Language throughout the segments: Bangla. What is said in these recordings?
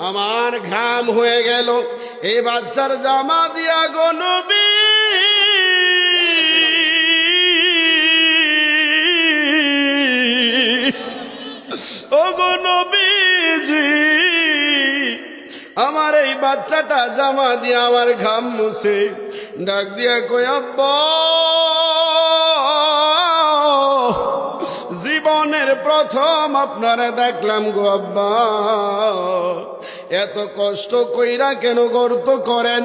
আমার ঘাম হয়ে গেল এই বাচ্চার জামা দিয়া গো নবী। ও গো নবীজি, আমার এই বাচ্চাটা জামা দিয়ে আমার ঘাম মুছে ডাক দিয়া কই আব্বা, জীবনের প্রথম আপনারা দেখলাম গো আব্বা, এত কষ্ট কইরা কেন গর্ত করেন?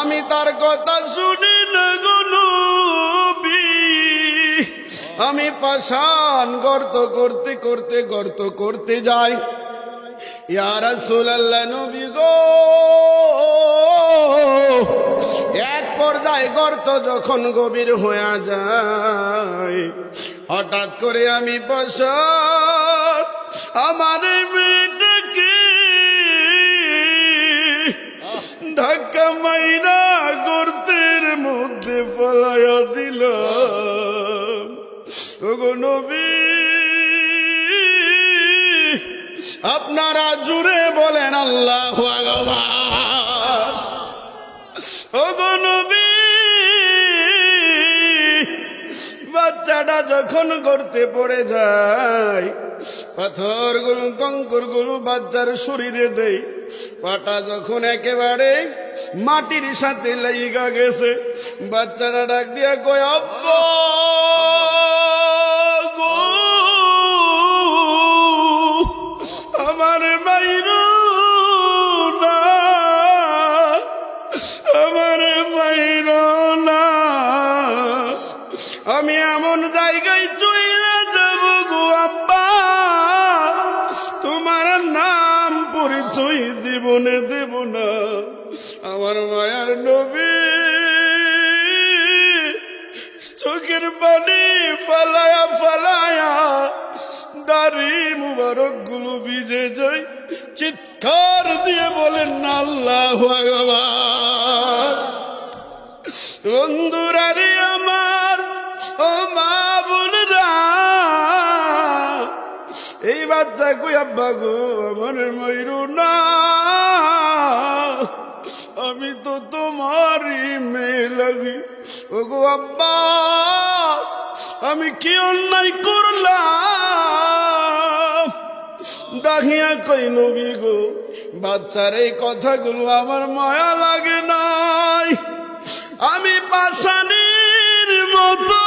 আমি তার কথা শুনি না গো নবী। আমি পাষাণ গর্ত করতে করতে গর্ত করতে যাই। ইয়া রাসূলুল্লাহ নবী গো, এক পর্যায়ে গর্ত যখন গভীর হয়ে যায়, হঠাৎ করে আমি পাষাণ আমার মেয়েটাকে ধাক্কা মাইরা গর্তের মধ্যে ফলাইয়া দিলাম। ওগো নবী, আপনারা জুড়ে বলেন আল্লাহু আকবার। ওগো নবী, বাচ্চাটা যখন গর্তে পড়ে যায়, পাথরগুলো কঙ্করগুলো বাচ্চার শরীরে দেয়, পাটা যখন একেবারে মাটির সাথে লাইগা গেছে, বাচ্চাটা ডাক দিয়া কয় আব্বা গো, আমার মাইরো না, আমার মাইরো না, আমি এমন জায়গায় চইলা যাব গো আব্বা, তোমার নাম পরিচয় জীবনে দেব না। আমার মায়ার নবী চোখের পানি ফালায়া ফালায়া দাড়ি মুবারক গুলো ভিজে যায়, চিৎকার দিয়ে বলেন না আল্লাহু আকবার। বন্ধুরা রে আমার, ও মা বোনেরা, এই বাচ্চা কই আব্বা গো, আমার মাইরো না, আমি তো তোমারই মেয়ে লাগি। ও গো আব্বা, আমি কি অন্যায় করলাম? ডাকিয়া কই নবী গো, বাচ্চার এই কথাগুলো আমার মায়া লাগে নাই। আমি পাষাণের মতো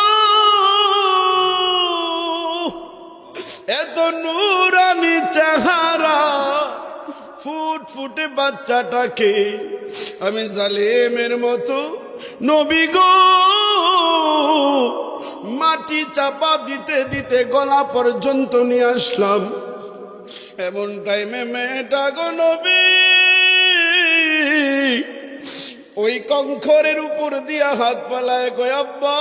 এত নূরানি চেহারা ফুটফুটে বাচ্চাটাকে আমি জালেমের মতো নবী গো মাটি চাপা দিতে দিতে গলা পর্যন্ত নিয়ে আসলাম। এমন টাইমে মেয়েটা গো নবী ওই কঙ্করের উপর দিয়া হাত পালায় কয় আব্বা,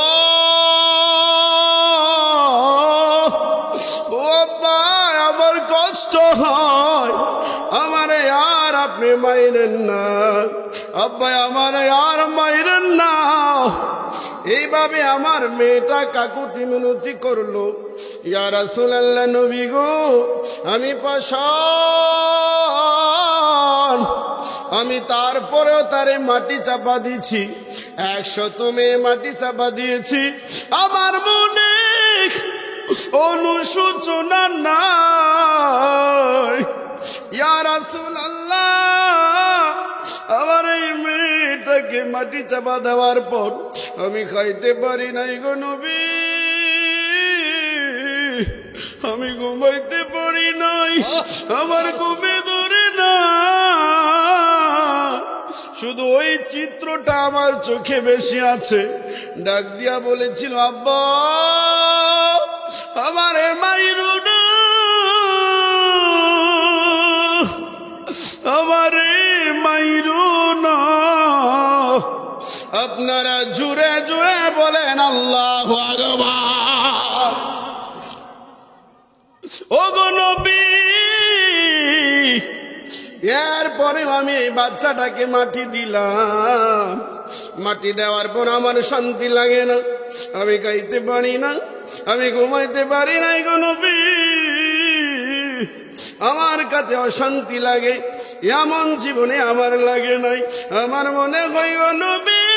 ও আব্বা, আমার কষ্ট হয়, আমারে আর আপনি মাইরেন না আব্বা, আমারে আর মাইরেন না। এইভাবে আমার মেয়েটা কাকুতি মিনতি করলো। ইয়া রাসূলুল্লাহ নবী গো, আমি পাষাণ, আমি তারপরেও তারে মাটি চাপা দিয়েছি, 100 মেয়ে মাটি চাপা দিয়েছি, আমার মনে অনুশোচনা নাই। ইয়া রাসূলুল্লাহ, আমার এই মেয়েটাকে মাটি চাপা দেওয়ার পর আমি খাইতে পারি নাই গো নবী, আমি ঘুমাইতে পারি নাই, আমার ঘুমে ধরে না, শুধু ওই চিত্রটা আমার চোখে বেশি আছে। ডাক দিয়া বলেছিল আব্বা, আমারে মাইরো না, আমারে মাইরো না। আপনারা জুড়ে জুড়ে বলেন আল্লাহু আকবার। ওগো নবী, এরপরে আমি এই বাচ্চাটাকে মাটি দিলাম। মাটি দেওয়ার পর আমার শান্তি লাগে না, আমি খাইতে পারি না, আমি ঘুমাইতে পারি নাই গো নবী। আমার কাছে অশান্তি লাগে, এমন জীবনে আমার লাগে নাই। আমার মনে হয় ও নবী